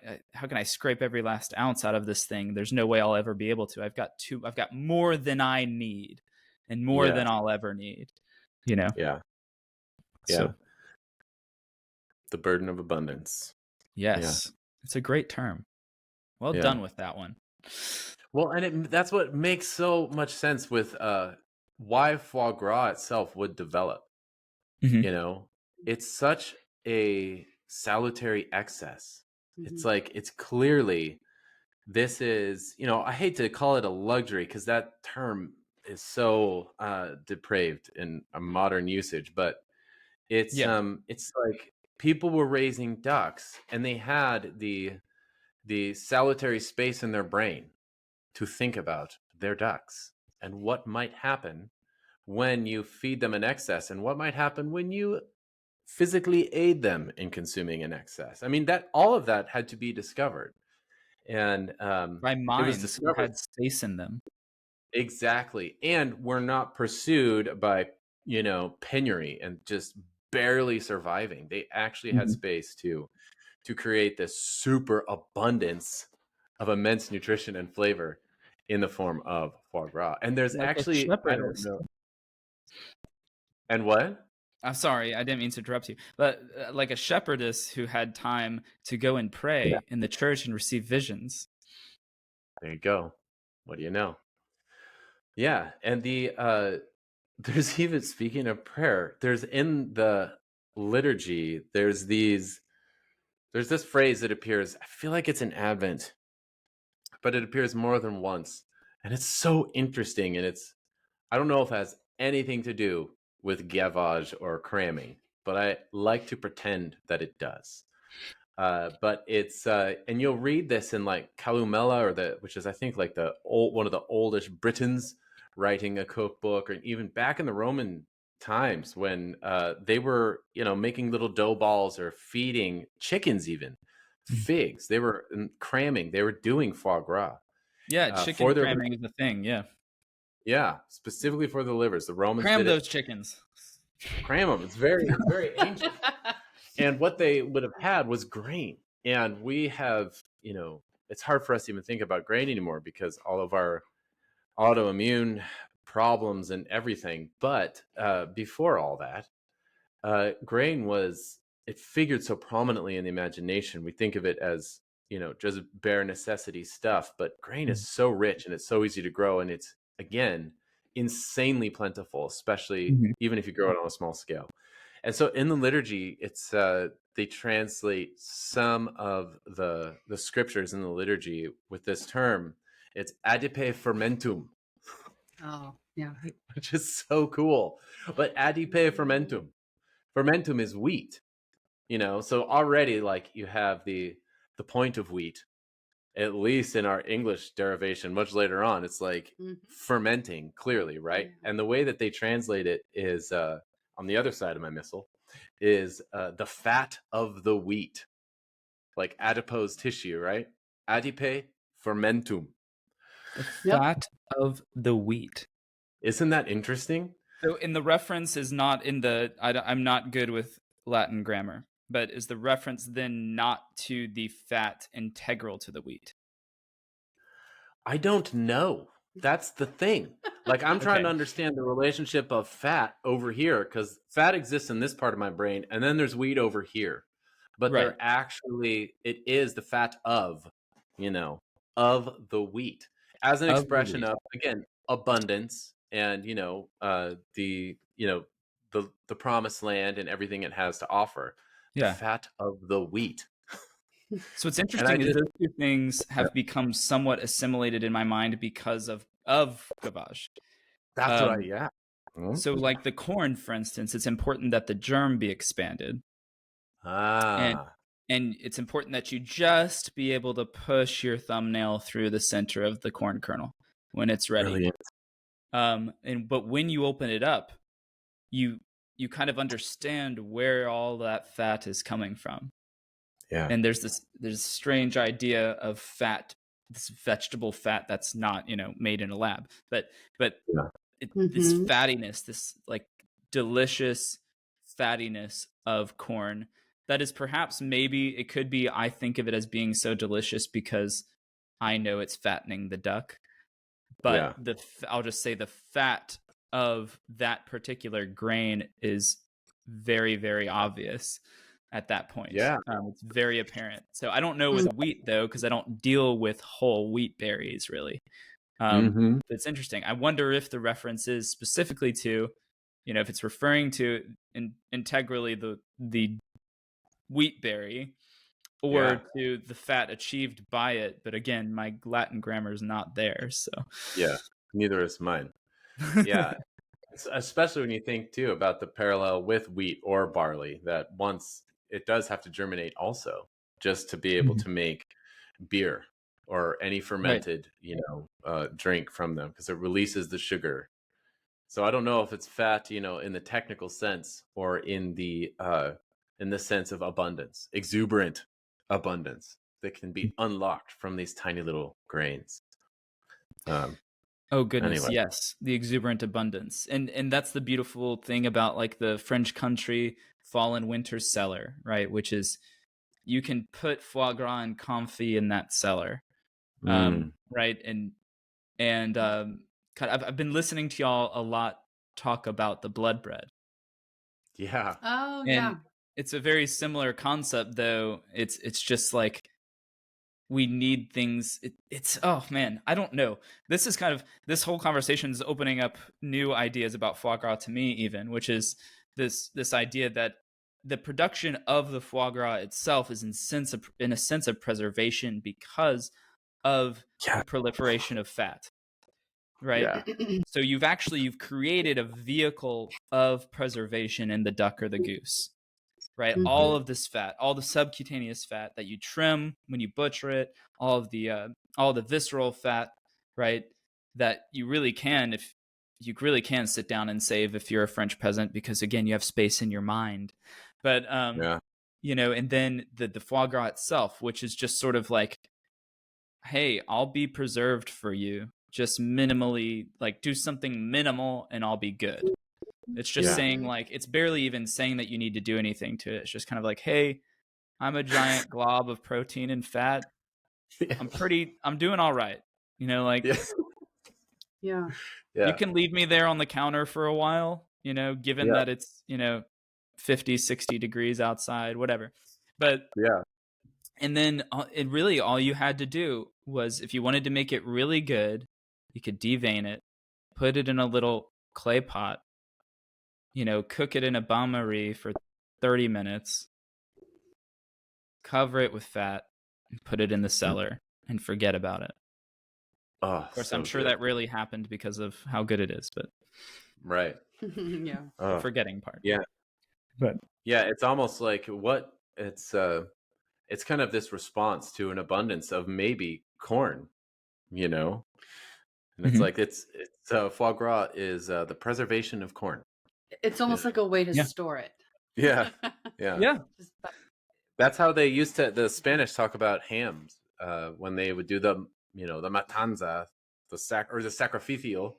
I scrape every last ounce out of this thing? There's no way I'll ever be able to. I've got more than I need, and more than I'll ever need, Yeah. So, the burden of abundance. Yes. It's a great term. Well done with that one. Well, and that's what makes so much sense with why foie gras itself would develop. It's such a salutary excess. It's like, it's clearly, this is, I hate to call it a luxury because that term is so depraved in a modern usage, but it's like people were raising ducks, and they had the salutary space in their brain to think about their ducks and what might happen when you feed them in excess, and what might happen when you physically aid them in consuming in excess. I mean, that all of that had to be discovered, and by minds who had space in them. Exactly. And we're not pursued by penury and just barely surviving. They actually had space to create this super abundance of immense nutrition and flavor in the form of foie gras. And there's like actually, I don't know. And what? I'm sorry, I didn't mean to interrupt you, but like a shepherdess who had time to go and pray in the church and receive visions. There you go. What do you know? Yeah. And there's even, speaking of prayer, there's in the liturgy, there's this phrase that appears, I feel like it's in Advent, but it appears more than once. And it's so interesting. And I don't know if it has anything to do with gavage or cramming, but I like to pretend that it does. But it's, and you'll read this in like Calumella, which is, I think, like one of the oldest Britons writing a cookbook, or even back in the Roman times when they were, making little dough balls or feeding chickens, even figs. They were cramming. They were doing foie gras. Yeah, chicken cramming is the thing. Yeah. Yeah, specifically for the livers. The Romans cram did those chickens. Cram them. It's very ancient. And what they would have had was grain. And we have, it's hard for us to even think about grain anymore because all of our autoimmune problems and everything. But before all that, grain it figured so prominently in the imagination. We think of it as, just bare necessity stuff. But grain is so rich and it's so easy to grow. And it's, again, insanely plentiful, especially Mhm. even if you grow it on a small scale. And so in the liturgy, it's they translate some of the scriptures in the liturgy with this term. It's adipe fermentum, Oh, yeah. which is so cool. But adipe fermentum, fermentum is wheat, so already like you have the point of wheat, at least in our English derivation. Much later on, it's like fermenting, clearly, right? Yeah. And the way that they translate it is on the other side of my missile is the fat of the wheat, like adipose tissue, right? Adipe fermentum. The Yep. fat of the wheat. Isn't that interesting? So, in the reference is not in the. I'm not good with Latin grammar, but is the reference then not to the fat integral to the wheat? I don't know. That's the thing. Like, I'm trying Okay. to understand the relationship of fat over here, because fat exists in this part of my brain, and then there's wheat over here. But Right. they're actually, it is the fat of, of the wheat as an Of the expression wheat. of, again, abundance and, the promised land and everything it has to offer. The Yeah. fat of the wheat. So what's interesting is those two things have become somewhat assimilated in my mind because of gavage. That's right. Yeah. So like the corn, for instance, it's important that the germ be expanded. Ah. And it's important that you just be able to push your thumbnail through the center of the corn kernel when it's ready. Brilliant. But when you open it up, you kind of understand where all that fat is coming from. Yeah. And there's this strange idea of fat, this vegetable fat that's not, made in a lab, but this fattiness, this like delicious fattiness of corn that is perhaps, maybe it could be, I think of it as being so delicious because I know it's fattening the duck, but I'll just say the fat of that particular grain is very, very obvious at that point. Yeah. It's very apparent. So I don't know with wheat though, because I don't deal with whole wheat berries really. It's interesting. I wonder if the reference is specifically to, if it's referring to integrally the wheat berry or to the fat achieved by it. But again, my Latin grammar is not there. So yeah, neither is mine. Yeah. Especially when you think too about the parallel with wheat or barley, that once it does have to germinate also just to be able to make beer or any fermented, drink from them, because it releases the sugar. So I don't know if it's fat, in the technical sense or in the sense of abundance, exuberant abundance that can be unlocked from these tiny little grains. Oh goodness, anyway. Yes, the exuberant abundance, and that's the beautiful thing about like the French country fall and winter cellar, right? Which is you can put foie gras and confit in that cellar, right? And I've been listening to y'all a lot talk about the blood bread. Yeah. Oh, And yeah. it's a very similar concept, though. It's just like we need things. It's oh man, I don't know. This is this whole conversation is opening up new ideas about foie gras to me, even, which is this idea that the production of the foie gras itself is in a sense of preservation because of the proliferation of fat. Right. Yeah. So you've created a vehicle of preservation in the duck or the goose, right? All of this fat, all the subcutaneous fat that you trim when you butcher it, all the visceral fat, right? That you really can, if you really can sit down and save if you're a French peasant, because again, you have space in your mind. But, and then the foie gras itself, which is just sort of like, hey, I'll be preserved for you. Just minimally, like do something minimal and I'll be good. It's just saying like, it's barely even saying that you need to do anything to it. It's just kind of like, hey, I'm a giant glob of protein and fat. I'm doing all right. Yeah. You can leave me there on the counter for a while, given that it's, 50, 60 degrees outside, whatever. But and then it really, all you had to do was, if you wanted to make it really good, you could devein it, put it in a little clay pot, cook it in a bain-marie for 30 minutes, cover it with fat, and put it in the cellar and forget about it. Oh, of course, so I'm sure good. that really happened because of how good it is, but Right. Yeah. the forgetting part. Yeah. But Yeah, it's almost like it's kind of this response to an abundance of maybe corn, and it's like it's foie gras is the preservation of corn. It's almost like a way to store it. Yeah. Yeah. That's how they used to. The Spanish talk about hams when they would do the the matanza, the sacrificio.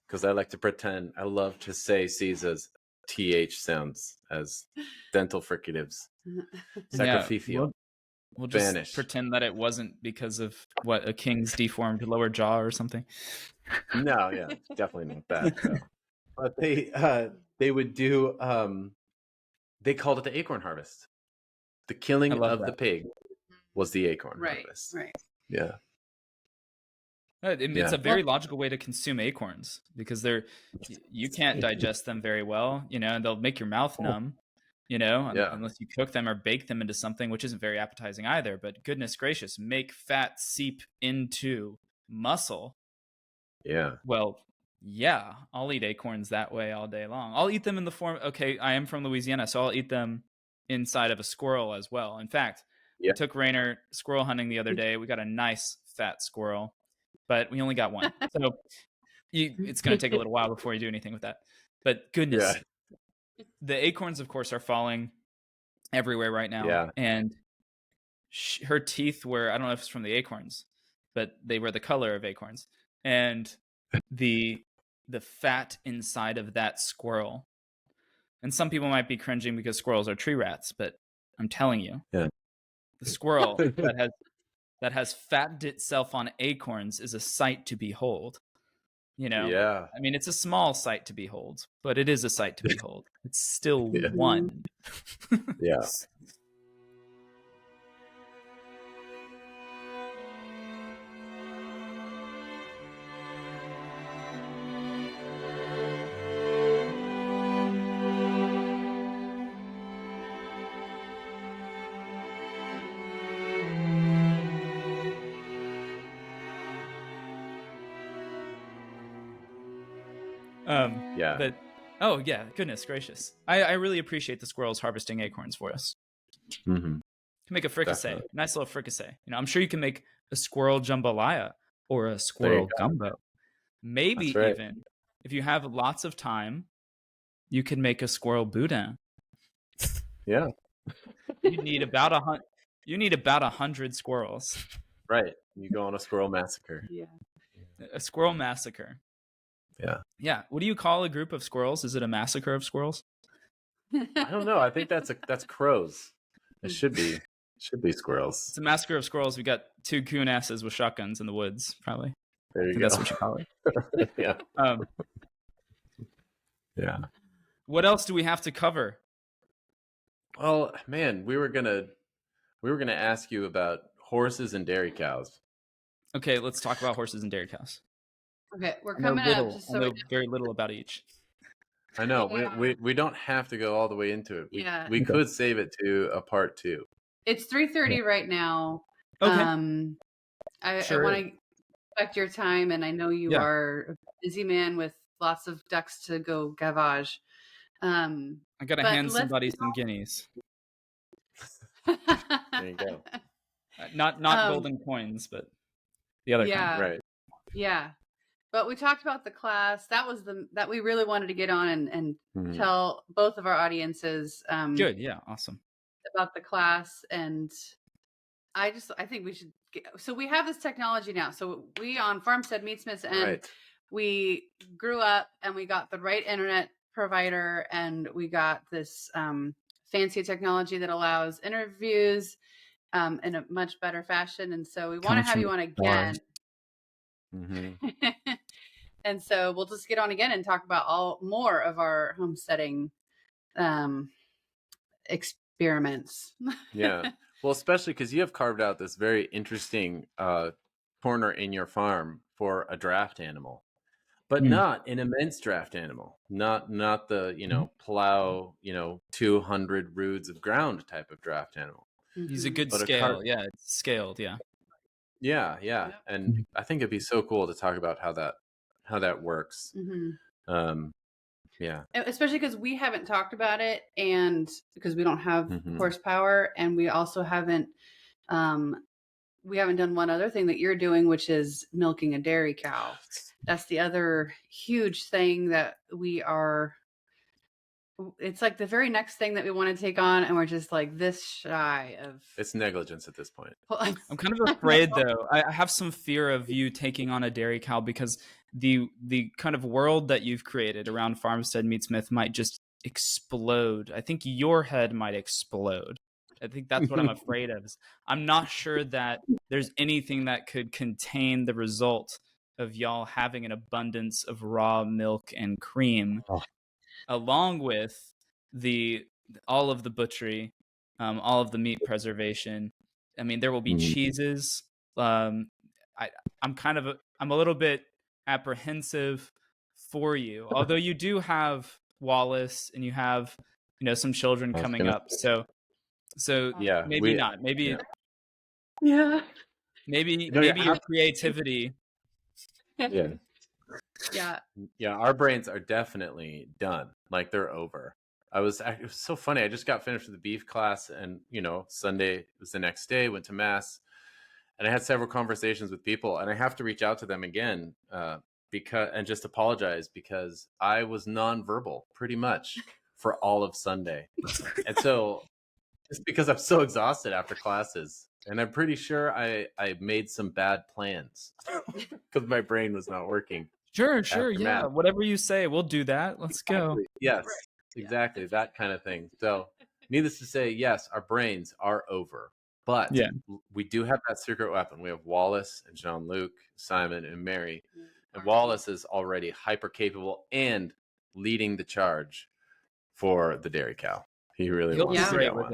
Because I like to pretend, I love to say Caesar's TH sounds as dental fricatives. Sacrificio. We'll just Spanish. pretend that it wasn't because of a king's deformed lower jaw or something. No, yeah, it's definitely not that. No. But they would do. They called it the acorn harvest. The killing of the pig was the acorn harvest. Right. Yeah. It's a very logical way to consume acorns because you can't digest them very well, and they'll make your mouth numb, unless you cook them or bake them into something, which isn't very appetizing either. But goodness gracious, make fat seep into muscle. Yeah. Well, yeah, I'll eat acorns that way all day long. I'll eat them in the form. Okay, I am from Louisiana, so I'll eat them inside of a squirrel as well. In fact, I took Rainer squirrel hunting the other day. We got a nice fat squirrel, but we only got one. So it's going to take a little while before you do anything with that. But goodness, the acorns, of course, are falling everywhere right now. Yeah. And her teeth were, I don't know if it's from the acorns, but they were the color of acorns. And the fat inside of that squirrel. And some people might be cringing because squirrels are tree rats, but I'm telling you, the squirrel that has fattened itself on acorns is a sight to behold. Yeah. I mean, it's a small sight to behold, but it is a sight to behold. It's still one. Yeah. But goodness gracious, I really appreciate the squirrels harvesting acorns for us. Can make a fricassee, nice little fricassee. I'm sure you can make a squirrel jambalaya or a squirrel gumbo. Maybe even if you have lots of time, you can make a squirrel boudin. Yeah. You need about 100 squirrels. Right. You go on a squirrel massacre. Yeah. A squirrel massacre. Yeah. Yeah. What do you call a group of squirrels? Is it a massacre of squirrels? I don't know. I think that's crows. It should be squirrels. It's a massacre of squirrels. We got two coon asses with shotguns in the woods, probably. There you go. That's what you call it. Yeah. Yeah. What else do we have to cover? Well, man, we were gonna ask you about horses and dairy cows. Okay, let's talk about horses and dairy cows. Okay, we're coming up. I know very little about each. I know. We don't have to go all the way into it. We could save it to a part 2. It's 3:30 right now. Okay. I want to respect your time, and I know you are a busy man with lots of ducks to go gavage. I gotta hand somebody some guineas. There you go. Not golden coins, but the other kind. Right. Yeah. But we talked about the class. That was that we really wanted to get on and tell both of our audiences good, yeah, awesome. About the class. And I think we should so we have this technology now. So we on Farmstead Meatsmith, and we grew up and we got the right internet provider, and we got this fancy technology that allows interviews in a much better fashion. And so we want to have you on again. And so we'll just get on again and talk about more of our homesteading experiments. Yeah. Well, especially because you have carved out this very interesting corner in your farm for a draft animal. but not an immense draft animal, not the plow 200 roods of ground type of draft animal. He's a good But scale. Yeah, it's scaled. Yeah. Yeah. And I think it'd be so cool to talk about how that works. Yeah. Especially because we haven't talked about it, and because we don't have horsepower, and we also haven't done one other thing that you're doing, which is milking a dairy cow. That's the other huge thing that it's like the very next thing that we want to take on, and we're just like this shy of. It's negligence at this point. I'm kind of afraid, though. I have some fear of you taking on a dairy cow, because the kind of world that you've created around Farmstead Meatsmith might just explode. I think your head might explode. I think that's what I'm afraid of. I'm not sure that there's anything that could contain the result of y'all having an abundance of raw milk and cream, along with all of the butchery, all of the meat preservation. I mean, there will be cheeses. I'm a little bit apprehensive for you, although you do have Wallace and you have some children coming up. So yeah, maybe not. Maybe Yeah. Maybe your creativity. Yeah. Yeah. Our brains are definitely done. Like, they're over. It was so funny. I just got finished with the beef class, and Sunday was the next day. Went to mass, and I had several conversations with people, and I have to reach out to them again and just apologize, because I was nonverbal pretty much for all of Sunday, and so just because I'm so exhausted after classes, and I'm pretty sure I made some bad plans because my brain was not working. Sure, yeah. Math. Whatever you say, we'll do that. Let's go. Yes, exactly. That kind of thing. So, needless to say, yes, our brains are over. But we do have that secret weapon. We have Wallace and Jean-Luc, Simon, and Mary. And Wallace is already hyper capable and leading the charge for the dairy cow. He really wants to get one.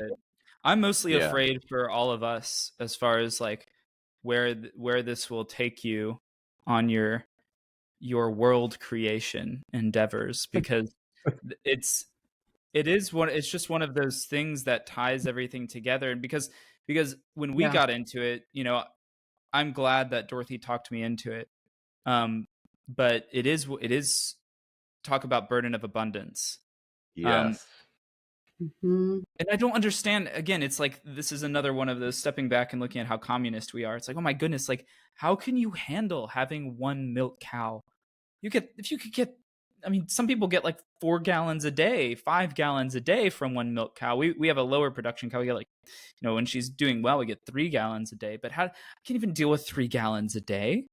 I'm mostly afraid for all of us as far as like where this will take you on your world creation endeavors, because it's just one of those things that ties everything together. And because when we got into it, I'm glad that Dorothy talked me into it. But it is talk about burden of abundance. Yes. And I don't understand. Again, it's like this is another one of those stepping back and looking at how communist we are. It's like, oh my goodness, like how can you handle having one milk cow? Some people get like 4 gallons a day, 5 gallons a day from one milk cow. We have a lower production cow. We get like, when she's doing well, we get 3 gallons a day. But I can't even deal with 3 gallons a day.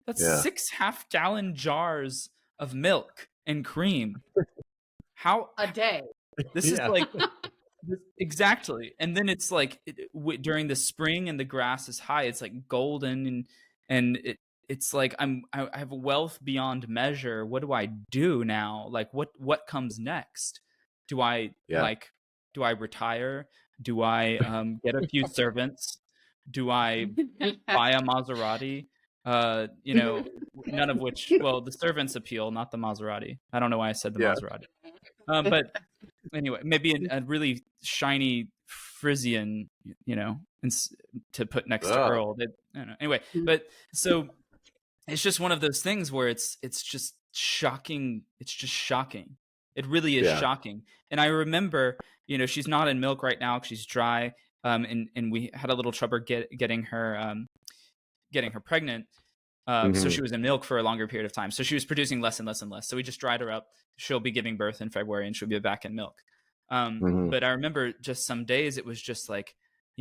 That's 6 half-gallon jars of milk and cream. How a day? This is like exactly. And then it's like during the spring and the grass is high, it's like golden and it's like I have wealth beyond measure. What do I do now? Like what comes next? Do I retire? Do I get a few servants? Do I buy a Maserati? None of which, well, the servants appeal, not the Maserati. I don't know why I said the Maserati. But anyway, maybe a really shiny Frisian, to put next to Earl. Anyway, but so it's just one of those things where it's just shocking. It's just shocking. It really is shocking. And I remember, she's not in milk right now because she's dry. And we had a little trouble getting her pregnant. So she was in milk for a longer period of time. So she was producing less and less and less. So we just dried her up. She'll be giving birth in February and she'll be back in milk. But I remember just some days it was just like,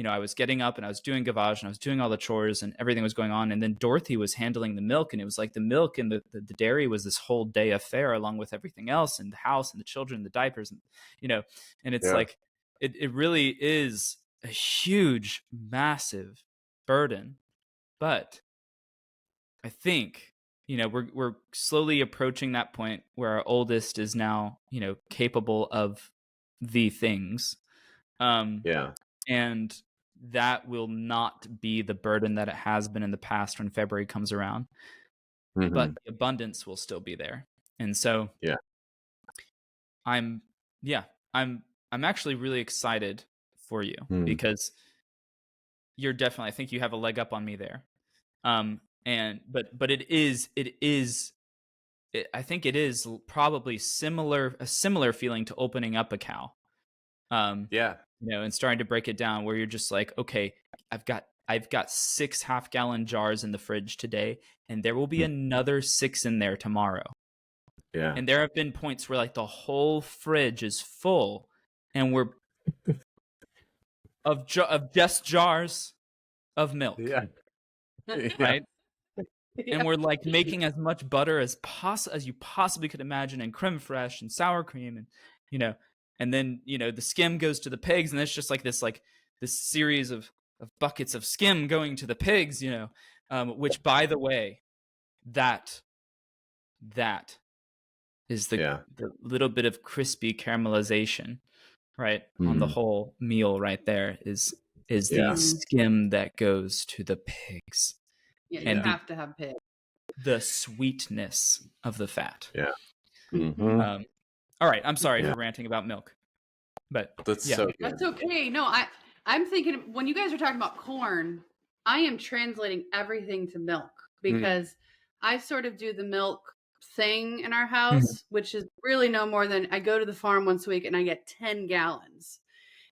I was getting up and I was doing gavage and I was doing all the chores and everything was going on. And then Dorothy was handling the milk, and it was like the milk and the dairy was this whole day affair along with everything else, and the house and the children, the diapers, and, and it's like, it really is a huge, massive burden. But I think, we're slowly approaching that point where our oldest is now, capable of the things. And that will not be the burden that it has been in the past when February comes around. but the abundance will still be there. And so I'm actually really excited for you because you're definitely, I think you have a leg up on me there. But I think it is probably a similar feeling to opening up a cow. And starting to break it down where you're just like, okay, I've got 6 half-gallon jars in the fridge today, and there will be another 6 in there tomorrow. Yeah. And there have been points where like the whole fridge is full, and we're of just jars of milk. Yeah. Right. And we're like making as much butter as you possibly could imagine, and creme fraiche and sour cream, and and then the skim goes to the pigs, and it's just like this series of buckets of skim going to the pigs, which, by the way, that is the little bit of crispy caramelization, right, on the whole meal right there is the skim that goes to the pigs. Yeah, and you have to have pig. The sweetness of the fat. Yeah. All right, I'm sorry for ranting about milk, but that's so good. That's okay. No, I'm thinking when you guys are talking about corn, I am translating everything to milk because I sort of do the milk thing in our house, which is really no more than I go to the farm once a week and I get 10 gallons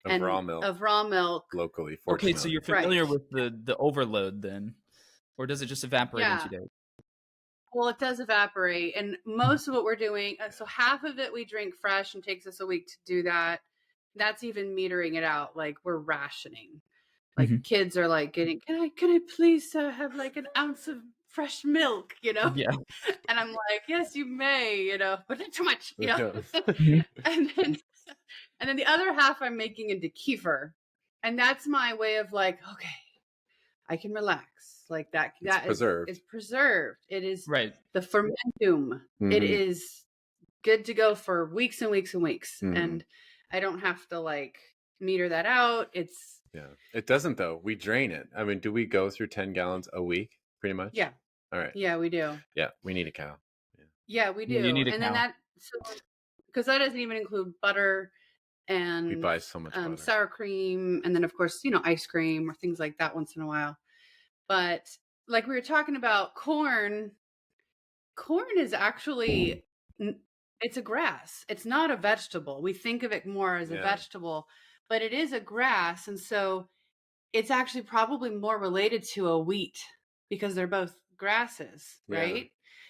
of raw milk locally. Okay, so you're familiar with the overload then, or does it just evaporate in 2 days? Well, it does evaporate, and most of what we're doing, so half of it we drink fresh and takes us a week to do that. That's even metering it out, like we're rationing. Like kids are like getting, can I please have like an ounce of fresh milk, Yeah. And I'm like, yes, you may, but not too much, And then the other half I'm making into kefir. And that's my way of like, okay, I can relax. Like that is preserved. It's preserved. It is the fermentum. It is good to go for weeks and weeks and weeks. And I don't have to like meter that out. It doesn't though. We drain it. I mean, do we go through 10 gallons a week pretty much? Yeah. All right. Yeah, we do. Yeah, we need a cow. Yeah, we do. You need a cow. Then that, because that doesn't even include butter and we buy so much butter. Sour cream, and then of course, ice cream or things like that once in a while. But like we were talking about corn is actually, it's a grass. It's not a vegetable. We think of it more as a vegetable, but it is a grass. And so it's actually probably more related to a wheat because they're both grasses, right? Yeah.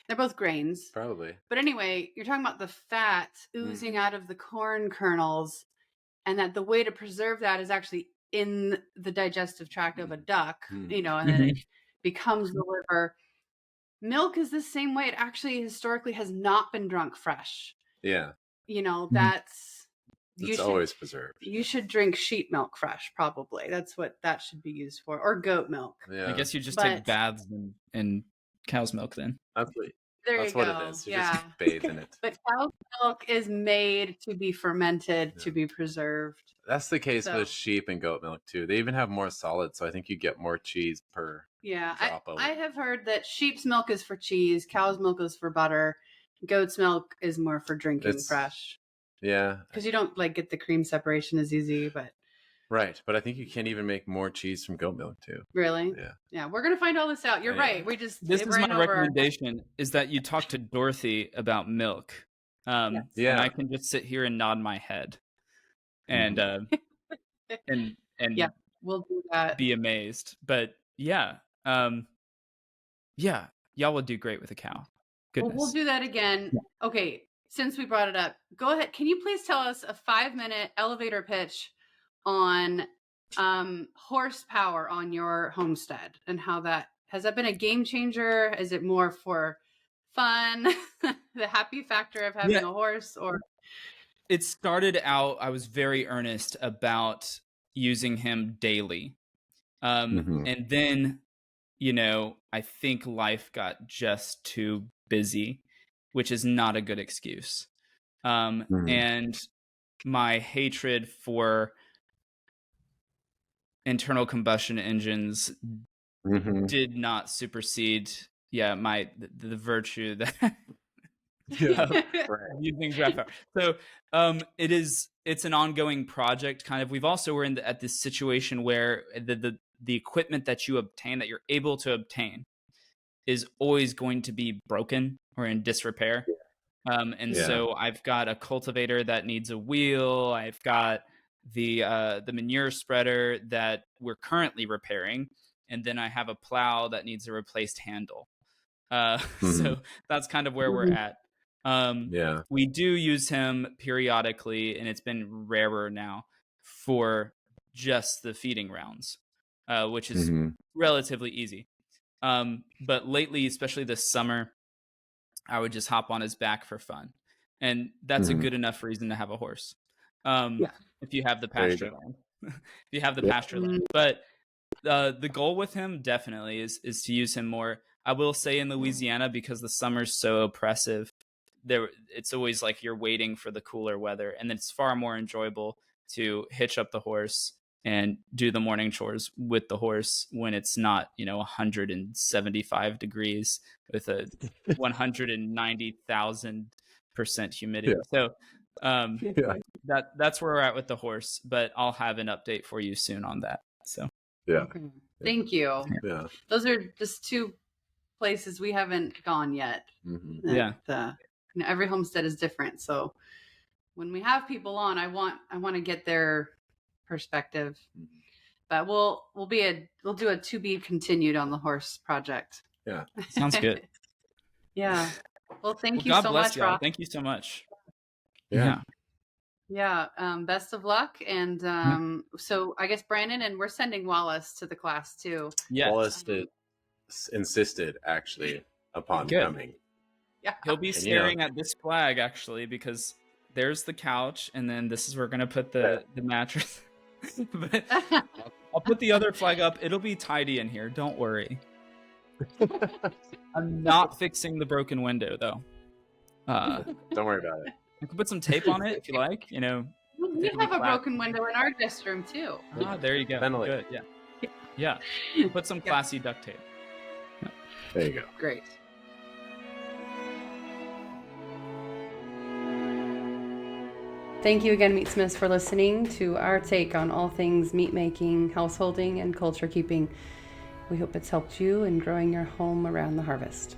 They're both grains. Probably. But anyway, you're talking about the fat oozing out of the corn kernels, and that the way to preserve that is actually in the digestive tract of a duck, and then it becomes the liver. Milk is the same way. It actually historically has not been drunk fresh. Yeah. It's always preserved. You should drink sheep milk fresh, probably. That's what that should be used for. Or goat milk. Yeah. I guess you just take baths in cow's milk then. That's what it is. You just bathe in it. But cow's milk is made to be fermented, to be preserved. That's the case with sheep and goat milk too. They even have more solids, so I think you get more cheese per drop. I have heard that sheep's milk is for cheese, cow's milk is for butter, goat's milk is more for drinking fresh. Yeah. Because you don't get the cream separation as easy, but... Right, but I think you can't even make more cheese from goat milk too. Really? Yeah. Yeah, we're gonna find all this out. You're right. This is my recommendation: is that you talk to Dorothy about milk. And I can just sit here and nod my head, and and we'll do that. Be amazed. But y'all will do great with a cow. Goodness. Well, we'll do that again. Yeah. Okay, since we brought it up, go ahead. Can you please tell us a 5-minute elevator pitch on horsepower on your homestead, and how has that been a game changer? Is it more for fun, the happy factor of having a horse, or? It started out, I was very earnest about using him daily. And then, I think life got just too busy, which is not a good excuse. And my hatred for internal combustion engines did not supersede the virtue that Yeah. of using draft power. So it's an ongoing project. Kind of, we've also were at this situation where the equipment that you obtain, that you're able to obtain, is always going to be broken or in disrepair. So I've got a cultivator that needs a wheel. I've got the manure spreader that we're currently repairing, and then I have a plow that needs a replaced handle. So that's kind of where we're at. We do use him periodically, and it's been rarer now for just the feeding rounds, which is relatively easy. But lately, especially this summer, I would just hop on his back for fun. And that's a good enough reason to have a horse. If you have the pasture land. If you have the pasture land. But the goal with him definitely is to use him more. I will say in Louisiana, because the summer's so oppressive, it's always like you're waiting for the cooler weather, and it's far more enjoyable to hitch up the horse and do the morning chores with the horse when it's not 175 degrees with a 190,000% humidity. So that's where we're at with the horse, but I'll have an update for you soon on that. So okay. Thank you. Those are just two places we haven't gone yet. Every homestead is different, so when we have people on, I want to get their perspective. But we'll do a to be continued on the horse project. Sounds good. Well, thank you God so bless much, y'all. Rock. Thank you so much. Best of luck. And so I guess Brandon, and we're sending Wallace to the class too. Wallace insisted actually upon coming. He'll be staring at this flag actually, because there's the couch, and then this is where we're gonna put the mattress. But I'll put the other flag up. It'll be tidy in here. Don't worry. I'm not fixing the broken window though. Don't worry about it. I can put some tape on it if you like. We have a broken window in our guest room too. There you go. Good. Yeah. Put some classy duct tape. There you go. Great. Thank you again, Meatsmiths, for listening to our take on all things meat making, householding, and culture keeping. We hope it's helped you in growing your home around the harvest.